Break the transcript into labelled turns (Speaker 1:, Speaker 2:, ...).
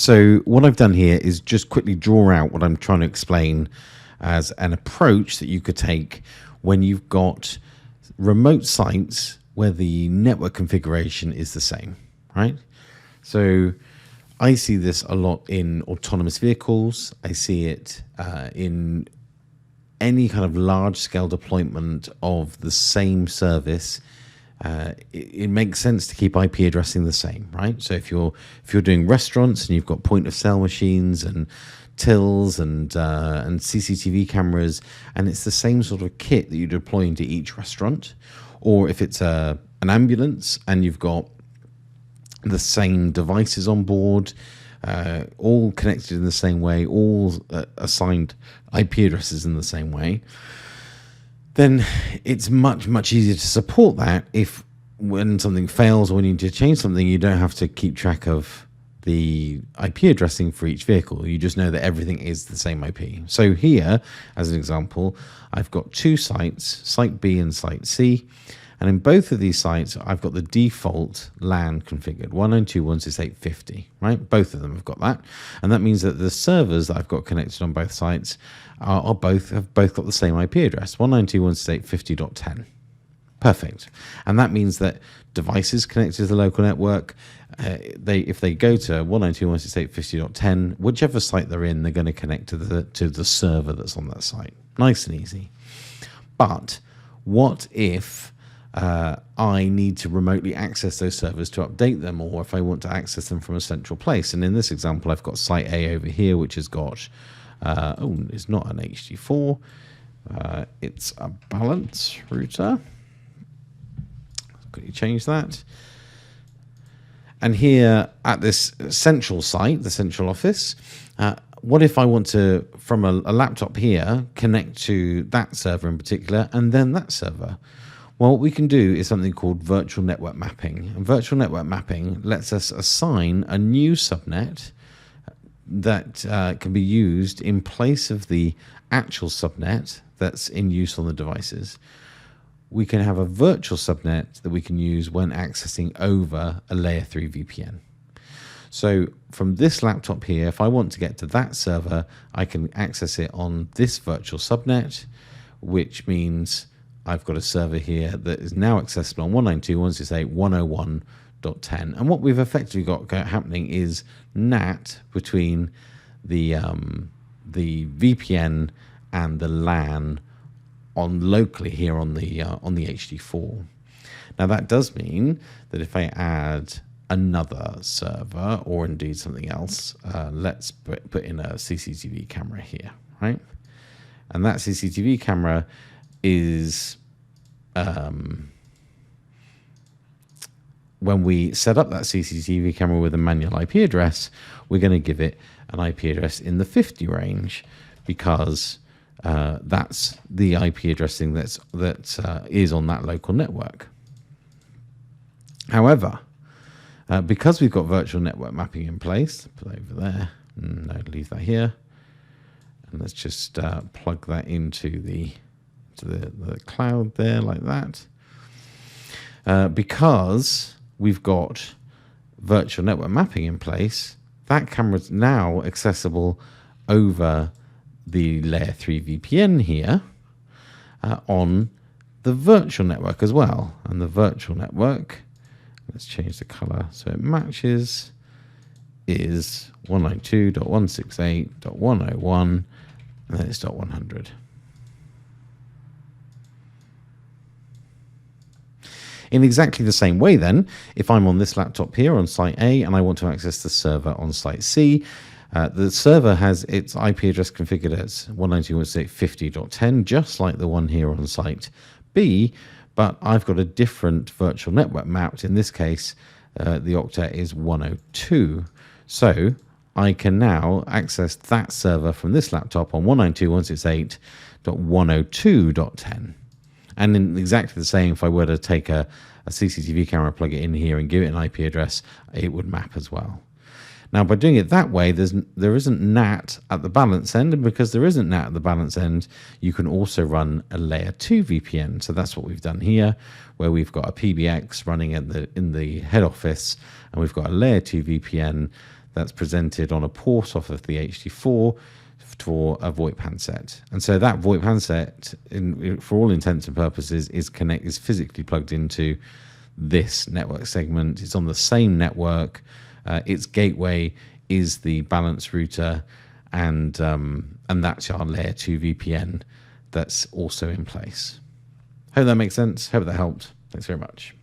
Speaker 1: So what I've done here is just quickly draw out what I'm trying to explain as an approach that you could take when you've got remote sites where the network configuration is the same, right? So I see this a lot in autonomous vehicles. I see it in any kind of large-scale deployment of the same service. It makes sense to keep IP addressing the same, right? So if you're doing restaurants and you've got point of sale machines and tills and CCTV cameras, and it's the same sort of kit that you deploy into each restaurant, or if it's an ambulance and you've got the same devices on board, all connected in the same way, all assigned IP addresses in the same way, then it's much, much easier to support that if when something fails or when you need to change something, you don't have to keep track of the IP addressing for each vehicle. You just know that everything is the same IP. So here, as an example, I've got two sites, Site B and Site C. And in both of these sites, I've got the default LAN configured, 192.168.50, right? Both of them have got that. And that means that the servers that I've got connected on both sites have both got the same IP address, 192.168.50.10. Perfect. And that means that devices connected to the local network, if they go to 192.168.50.10, whichever site they're in, they're going to connect to the server that's on that site. Nice and easy. But what if I need to remotely access those servers to update them, or if I want to access them from a central place? And in this example, I've got Site A over here, which has got, it's not an HD4, it's a balance router. Could you change that? And here at this central site, the central office, what if I want to, from a laptop here, connect to that server in particular, and then that server? Well, what we can do is something called virtual network mapping. And virtual network mapping lets us assign a new subnet that can be used in place of the actual subnet that's in use on the devices. We can have a virtual subnet that we can use when accessing over a layer 3 VPN. So from this laptop here, if I want to get to that server, I can access it on this virtual subnet, which means I've got a server here that is now accessible on 192.168.101.10. And what we've effectively got happening is NAT between the VPN and the LAN locally here on the HD4. Now that does mean that if I add another server or indeed something else, let's put in a CCTV camera here, right? And that CCTV camera is when we set up that CCTV camera with a manual IP address, we're going to give it an IP address in the 50 range, because that's the IP addressing that is on that local network. However, because we've got virtual network mapping in place, put that over there, no, leave that here, and let's just plug that into the cloud there like that. Because we've got virtual network mapping in place, that camera is now accessible over the layer 3 VPN here on the virtual network as well. And the virtual network, let's change the color so it matches, is 192.168.101, and then it's .100. In exactly the same way then, if I'm on this laptop here on Site A and I want to access the server on Site C, the server has its IP address configured as 192.168.50.10, just like the one here on Site B, but I've got a different virtual network mapped. In this case, the octet is 102. So I can now access that server from this laptop on 192.168.102.10. And in exactly the same, if I were to take a CCTV camera, plug it in here and give it an IP address, it would map as well. Now, by doing it that way, there isn't NAT at the balance end, and because there isn't NAT at the balance end, you can also run a layer 2 VPN. So that's what we've done here, where we've got a PBX running in the head office, and we've got a layer 2 VPN that's presented on a port off of the HD4 for a VoIP handset. And so that VoIP handset, for all intents and purposes, is physically plugged into this network segment. It's on the same network. Its gateway is the balance router, and that's our layer 2 VPN that's also in place. Hope that makes sense. Hope that helped. Thanks very much.